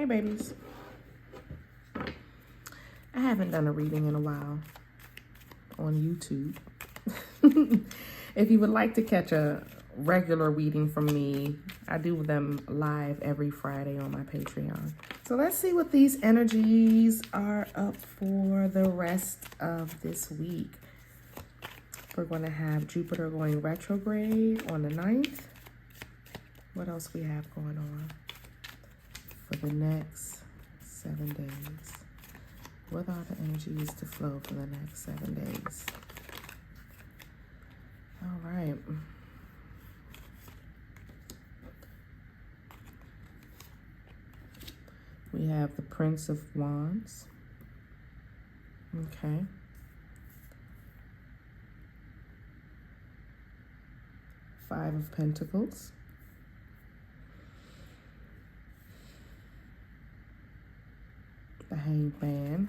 Hey, babies. I haven't done a reading in a while on YouTube. If you would like to catch a regular reading from me, I do them live every Friday on my Patreon. So let's see what these energies are up for the rest of this week. We're going to have Jupiter going retrograde on the 9th. What else we have going on for the next 7 days? What are the energies to flow for the next 7 days? All right. We have the Prince of Wands. Okay. Five of Pentacles. The Hanged Man.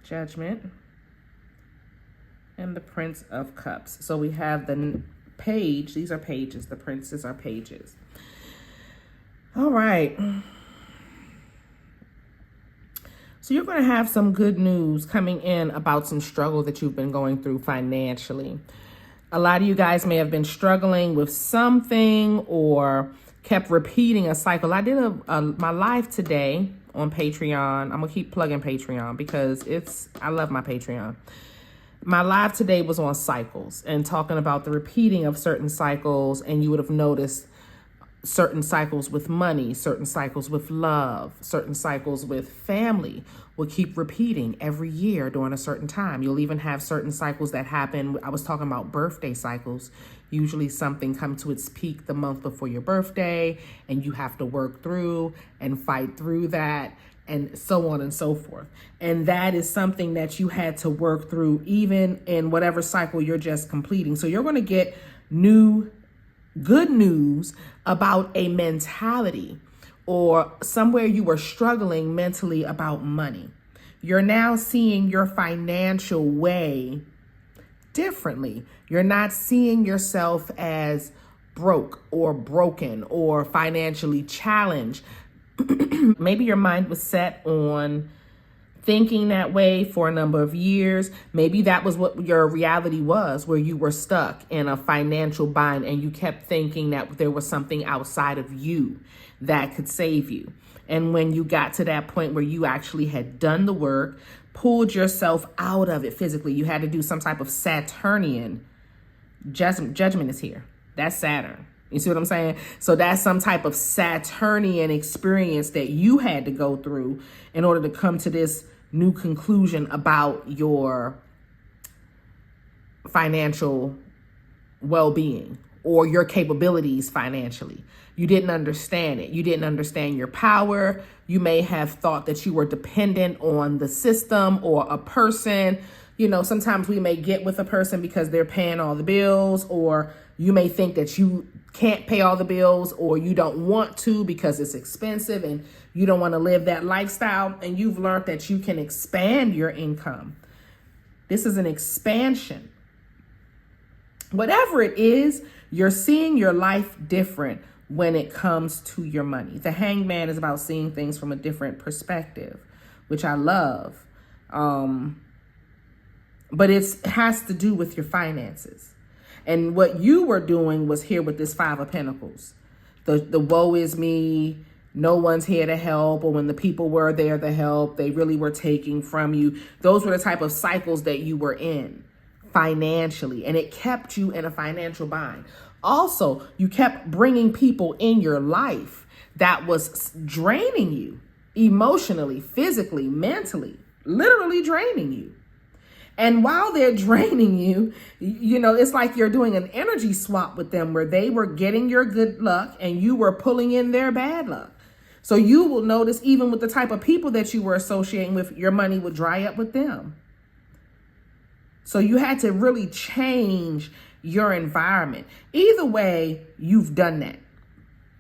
Judgment. And the Prince of Cups. So we have the page. These are pages. The princes are pages. All right. So you're going to have some good news coming in about some struggle that you've been going through financially. A lot of you guys may have been struggling with something or kept repeating a cycle. I did my live today on Patreon. I'm going to keep plugging Patreon because I love my Patreon. My live today was on cycles and talking about the repeating of certain cycles. And you would have noticed certain cycles with money, certain cycles with love, certain cycles with family will keep repeating every year during a certain time. You'll even have certain cycles that happen. I was talking about birthday cycles. Usually something comes to its peak the month before your birthday, and you have to work through and fight through that, and so on and so forth. And that is something that you had to work through even in whatever cycle you're just completing. So you're going to get good news about a mentality or somewhere you were struggling mentally about money. You're now seeing your financial way differently. You're not seeing yourself as broke or broken or financially challenged. Maybe your mind was set on thinking that way for a number of years. Maybe that was what your reality was, where you were stuck in a financial bind and you kept thinking that there was something outside of you that could save you. And when you got to that point where you actually had done the work, pulled yourself out of it physically, you had to do some type of Saturnian judgment is here. That's Saturn. You see what I'm saying? So that's some type of Saturnian experience that you had to go through in order to come to this new conclusion about your financial well-being or your capabilities financially. You didn't understand it. You didn't understand your power. You may have thought that you were dependent on the system or a person. You know, sometimes we may get with a person because they're paying all the bills, or you may think that you can't pay all the bills, or you don't want to because it's expensive and you don't want to live that lifestyle. And you've learned that you can expand your income. This is an expansion. Whatever it is, you're seeing your life different when it comes to your money. The Hanged Man is about seeing things from a different perspective, which I love. But it has to do with your finances. And what you were doing was here with this Five of Pentacles. The woe is me, no one's here to help, or when the people were there to help, they really were taking from you. Those were the type of cycles that you were in financially, and it kept you in a financial bind. Also, you kept bringing people in your life that was draining you emotionally, physically, mentally, literally draining you. And while they're draining you, you know, it's like you're doing an energy swap with them where they were getting your good luck and you were pulling in their bad luck. So you will notice even with the type of people that you were associating with, your money would dry up with them. So you had to really change your environment. Either way, you've done that.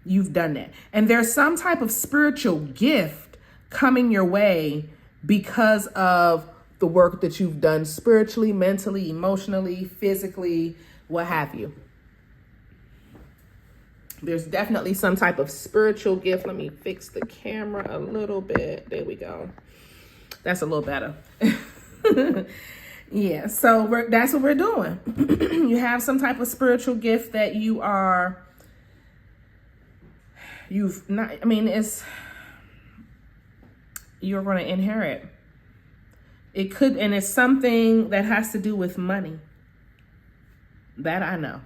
You've done that. And there's some type of spiritual gift coming your way because of the work that you've done spiritually, mentally, emotionally, physically, what have you. There's definitely some type of spiritual gift. Let me fix the camera a little bit. There we go. That's a little better. Yeah, so that's what we're doing. You have some type of spiritual gift that you're going to inherit. It could, and it's something that has to do with money. That I know.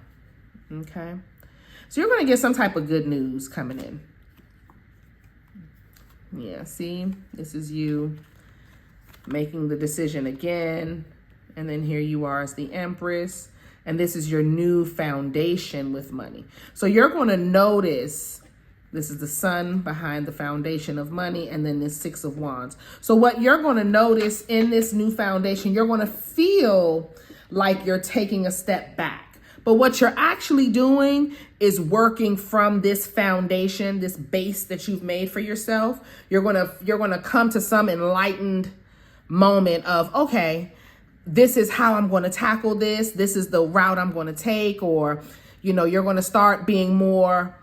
Okay. So you're going to get some type of good news coming in. Yeah, see, this is you making the decision again. And then here you are as the Empress. And this is your new foundation with money. So you're going to notice, this is the sun behind the foundation of money, and then this Six of Wands. So what you're going to notice in this new foundation, you're going to feel like you're taking a step back. But what you're actually doing is working from this foundation, this base that you've made for yourself. You're going to come to some enlightened moment of, okay, this is how I'm going to tackle this. This is the route I'm going to take. Or, you're going to start being more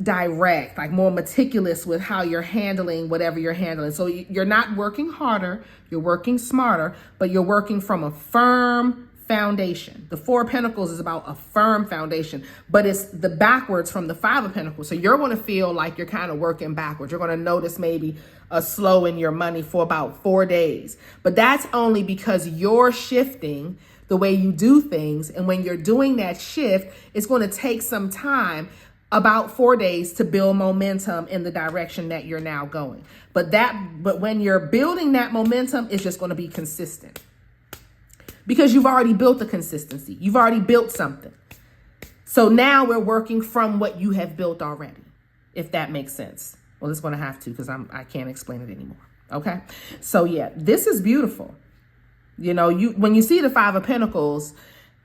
direct, like more meticulous with how you're handling whatever you're handling. So you're not working harder, you're working smarter, but you're working from a firm foundation. The Four of Pentacles is about a firm foundation, but it's the backwards from the Five of Pentacles. So you're going to feel like you're kind of working backwards. You're going to notice maybe a slow in your money for about 4 days, but that's only because you're shifting the way you do things. And when you're doing that shift, it's going to take some time, about 4 days, to build momentum in the direction that you're now going. But when you're building that momentum, it's just going to be consistent. Because you've already built the consistency. You've already built something. So now we're working from what you have built already, if that makes sense. Well, it's going to have to, because I can't explain it anymore. Okay. So yeah, this is beautiful. When you see the Five of Pentacles,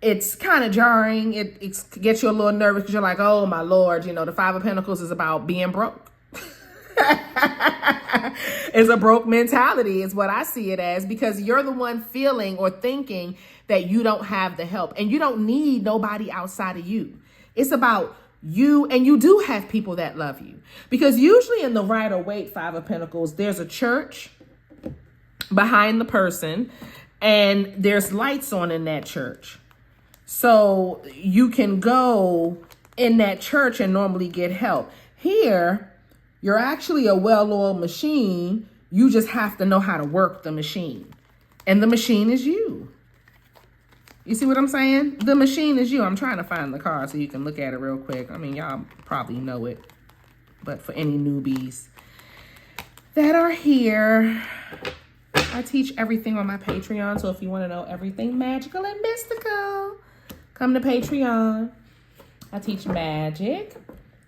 it's kind of jarring. It gets you a little nervous because you're like, oh my Lord, the Five of Pentacles is about being broke. It's a broke mentality is what I see it as, because you're the one feeling or thinking that you don't have the help, and you don't need nobody outside of you. It's about you, and you do have people that love you, because usually in the Rider-Waite Five of Pentacles, there's a church behind the person and there's lights on in that church. So you can go in that church and normally get help. Here, you're actually a well-oiled machine. You just have to know how to work the machine. And the machine is you. You see what I'm saying? The machine is you. I'm trying to find the card so you can look at it real quick. I mean, y'all probably know it. But for any newbies that are here, I teach everything on my Patreon. So if you want to know everything magical and mystical, come to Patreon. I teach magic.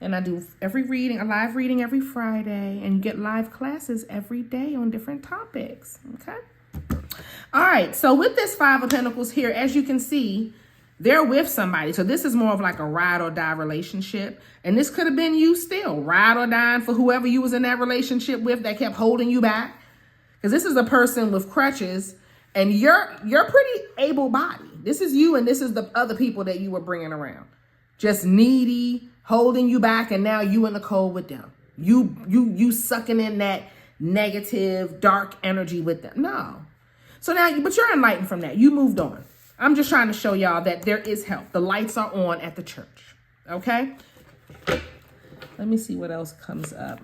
And I do a live reading every Friday, and you get live classes every day on different topics. Okay. All right. So with this Five of Pentacles here, as you can see, they're with somebody. So this is more of like a ride or die relationship. And this could have been you still ride or dying for whoever you was in that relationship with that kept holding you back. Because this is a person with crutches, and you're pretty able-bodied. This is you, and this is the other people that you were bringing around. Just needy, holding you back, and now you in the cold with them. You sucking in that negative, dark energy with them. No. So now, but you're enlightened from that. You moved on. I'm just trying to show y'all that there is help. The lights are on at the church. Okay? Let me see what else comes up.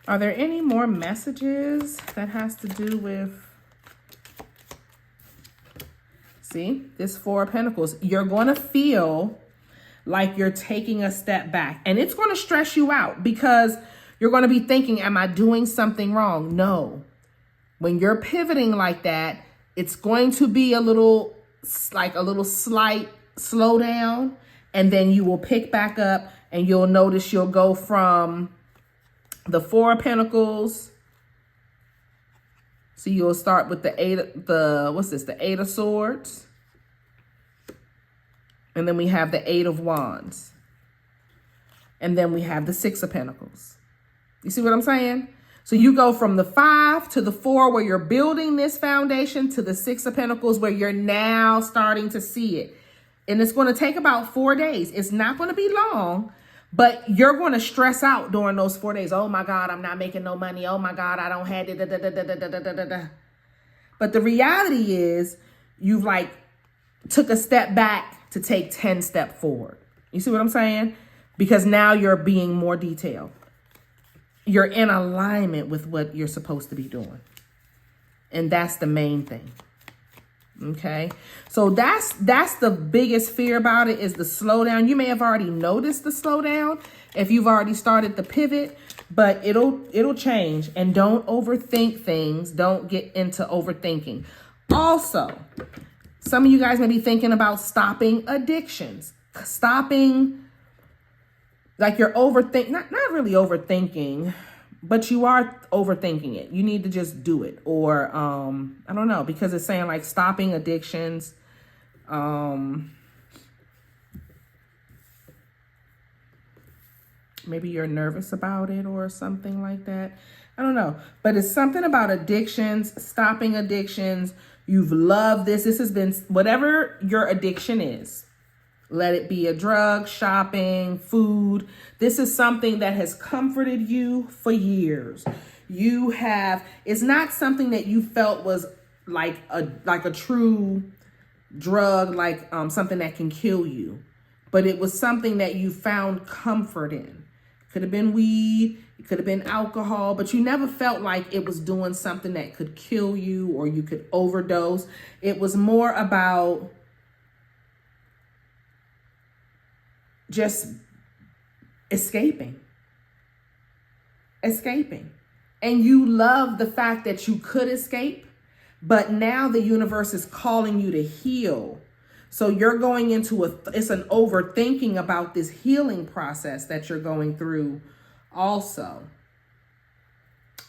Are there any more messages that has to do with... See, this Four of Pentacles. You're going to feel like you're taking a step back, and it's going to stress you out, because you're going to be thinking, am I doing something wrong? No. When you're pivoting like that, it's going to be a little slight slowdown, and then you will pick back up, and you'll notice you'll go from the Four of Pentacles. So you'll start with the Eight of Swords. And then we have the Eight of Wands. And then we have the Six of Pentacles. You see what I'm saying? So you go from the 5 to the 4 where you're building this foundation, to the Six of Pentacles where you're now starting to see it. And it's going to take about 4 days. It's not going to be long, but you're going to stress out during those 4 days. Oh my God, I'm not making no money. Oh my God, I don't have it. Da, da, da, da, da, da, da, da. But the reality is you've like took a step back to take 10 steps forward. You see what I'm saying? Because now you're being more detailed. You're in alignment with what you're supposed to be doing. And that's the main thing. Okay. So that's the biggest fear about it, is the slowdown. You may have already noticed the slowdown if you've already started the pivot, but it'll change. And don't overthink things. Don't get into overthinking. Also, some of you guys may be thinking about stopping addictions. Stopping, like you're not really overthinking, but you are overthinking it. You need to just do it. Or, I don't know, because it's saying like stopping addictions. Maybe you're nervous about it or something like that. I don't know, but it's something about addictions, stopping addictions. You've loved this. This has been whatever your addiction is. Let it be a drug, shopping, food. This is something that has comforted you for years. It's not something that you felt was like a true drug, like something that can kill you. But it was something that you found comfort in. Could have been weed, it could have been alcohol, but you never felt like it was doing something that could kill you or you could overdose. It was more about just escaping. And you love the fact that you could escape, but now the universe is calling you to heal. So you're going into it's an overthinking about this healing process that you're going through also.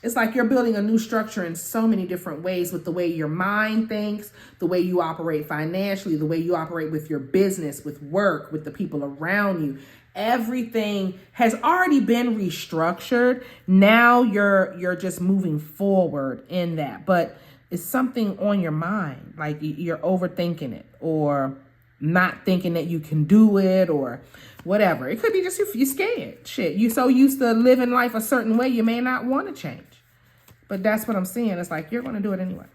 It's like you're building a new structure in so many different ways, with the way your mind thinks, the way you operate financially, the way you operate with your business, with work, with the people around you. Everything has already been restructured. Now you're just moving forward in that. But it's something on your mind, like you're overthinking it or not thinking that you can do it or whatever. It could be just you're scared. Shit, you're so used to living life a certain way, you may not want to change. But that's what I'm seeing. It's like you're going to do it anyway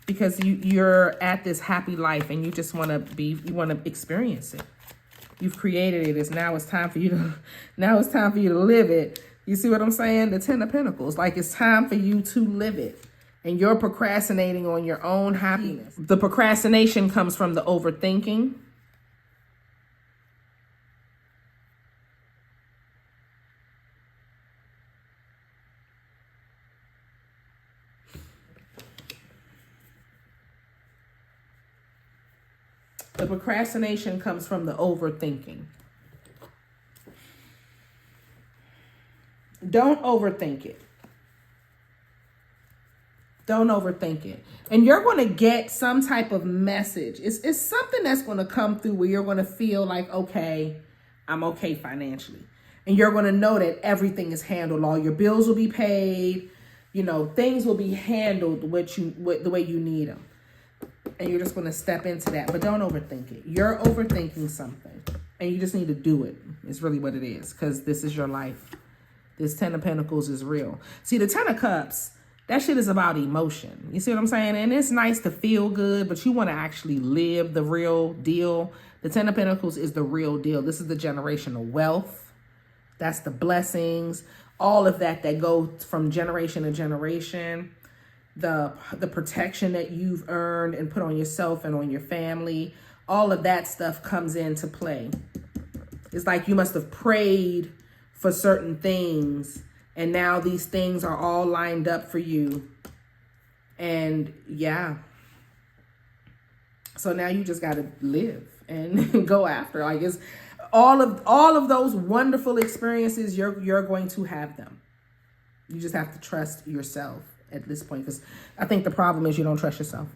because you're at this happy life and you just want to experience it. You've created it. Now it's time for you to live it. You see what I'm saying? The 10 of Pentacles, like it's time for you to live it. And you're procrastinating on your own happiness. The procrastination comes from the overthinking. The procrastination comes from the overthinking. Don't overthink it. Don't overthink it. And you're going to get some type of message. It's something that's going to come through where you're going to feel like, okay, I'm okay financially. And you're going to know that everything is handled. All your bills will be paid. You know, things will be handled the way you need them. And you're just going to step into that. But don't overthink it. You're overthinking something. And you just need to do it. It's really what it is. Because this is your life. This 10 of Pentacles is real. See, the 10 of Cups, that shit is about emotion. You see what I'm saying? And it's nice to feel good, but you want to actually live the real deal. The 10 of Pentacles is the real deal. This is the generational wealth. That's the blessings. All of that goes from generation to generation. The protection that you've earned and put on yourself and on your family. All of that stuff comes into play. It's like you must have prayed for certain things. And now these things are all lined up for you. And yeah. So now you just got to live and go after. Like it's all of those wonderful experiences, you're going to have them. You just have to trust yourself at this point. Because I think the problem is you don't trust yourself.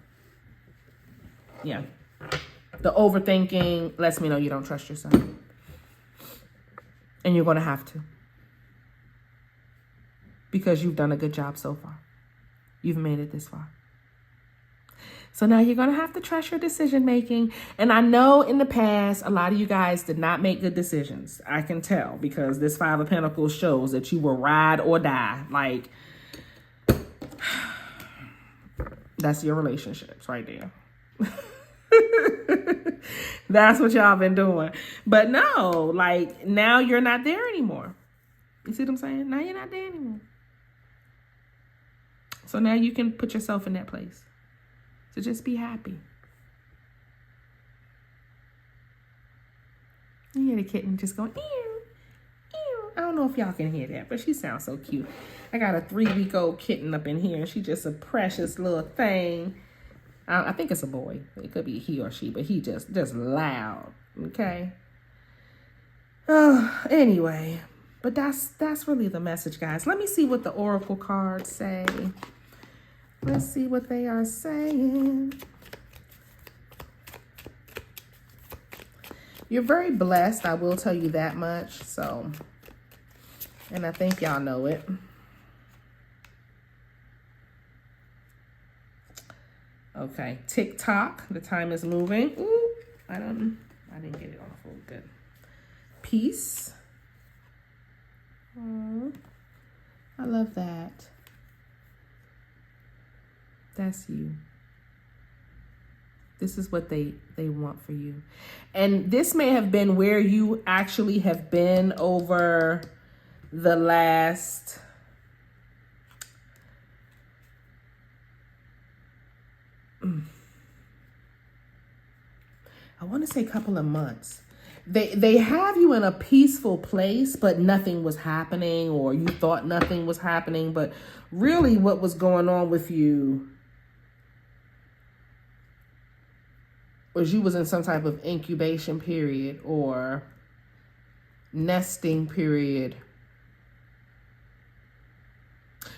Yeah. The overthinking lets me know you don't trust yourself. And you're going to have to. Because you've done a good job so far. You've made it this far. So now you're going to have to trust your decision making. And I know in the past, a lot of you guys did not make good decisions. I can tell because this Five of Pentacles shows that you will ride or die. Like, that's your relationships right there. That's what y'all been doing. But no, like now you're not there anymore. You see what I'm saying? Now you're not there anymore. So now you can put yourself in that place. So just be happy. You hear the kitten just going, ew, ew. I don't know if y'all can hear that, but she sounds so cute. I got a 3-week-old kitten up in here, and she's just a precious little thing. I think it's a boy. It could be he or she, but he just loud. Okay. Oh, anyway, but that's really the message, guys. Let me see what the oracle cards say. Let's see what they are saying. You're very blessed. I will tell you that much. So, and I think y'all know it. Okay, tick-tock, the time is moving. Ooh, I didn't get it off full good. Peace. Oh, I love that. That's you. This is what they want for you. And this may have been where you actually have been over the last I want to say couple of months. They have you in a peaceful place, but nothing was happening, or you thought nothing was happening. But really what was going on with you was you was in some type of incubation period or nesting period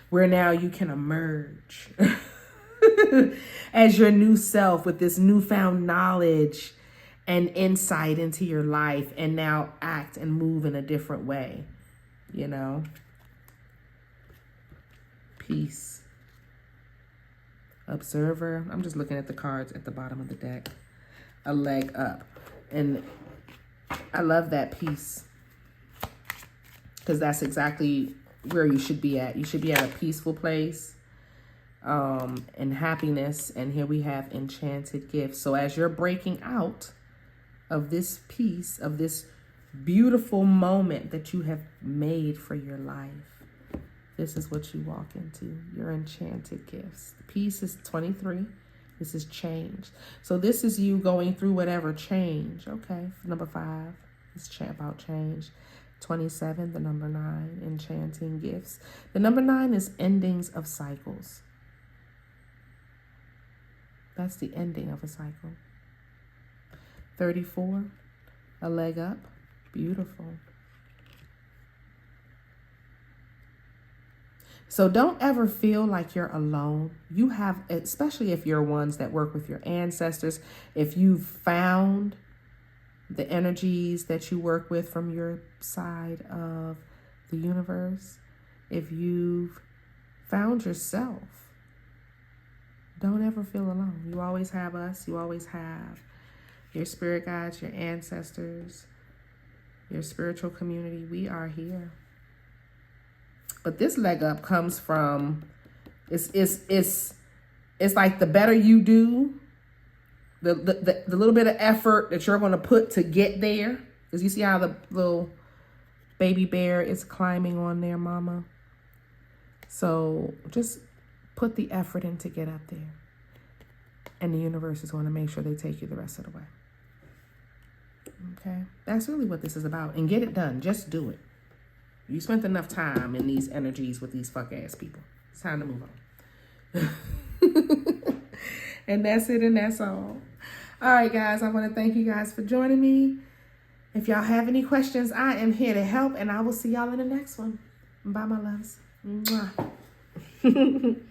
where now you can emerge as your new self with this newfound knowledge and insight into your life, and now act and move in a different way, you know? Peace. Observer. I'm just looking at the cards at the bottom of the deck. A leg up. And I love that peace, because that's exactly where you should be at. You should be at a peaceful place and happiness. And here we have enchanted gifts. So as you're breaking out of this peace, of this beautiful moment that you have made for your life, this is what you walk into, your enchanted gifts. Peace is 23. This is change. So this is you going through whatever change. Okay, number 5 is about change. 27, the number 9, enchanting gifts. The number 9 is endings of cycles. That's the ending of a cycle. 34, a leg up. Beautiful. So don't ever feel like you're alone. You have, especially if you're ones that work with your ancestors, if you've found the energies that you work with from your side of the universe, if you've found yourself, don't ever feel alone. You always have us. You always have your spirit guides, your ancestors, your spiritual community. We are here. But this leg up comes from, it's like the better you do, the little bit of effort that you're going to put to get there. Because you see how the little baby bear is climbing on their mama. So just put the effort in to get up there. And the universe is going to make sure they take you the rest of the way. Okay? That's really what this is about. And get it done. Just do it. You spent enough time in these energies with these fuck-ass people. It's time to move on. And that's it, and that's all. All right, guys, I want to thank you guys for joining me. If y'all have any questions, I am here to help, and I will see y'all in the next one. Bye, my loves. Mwah.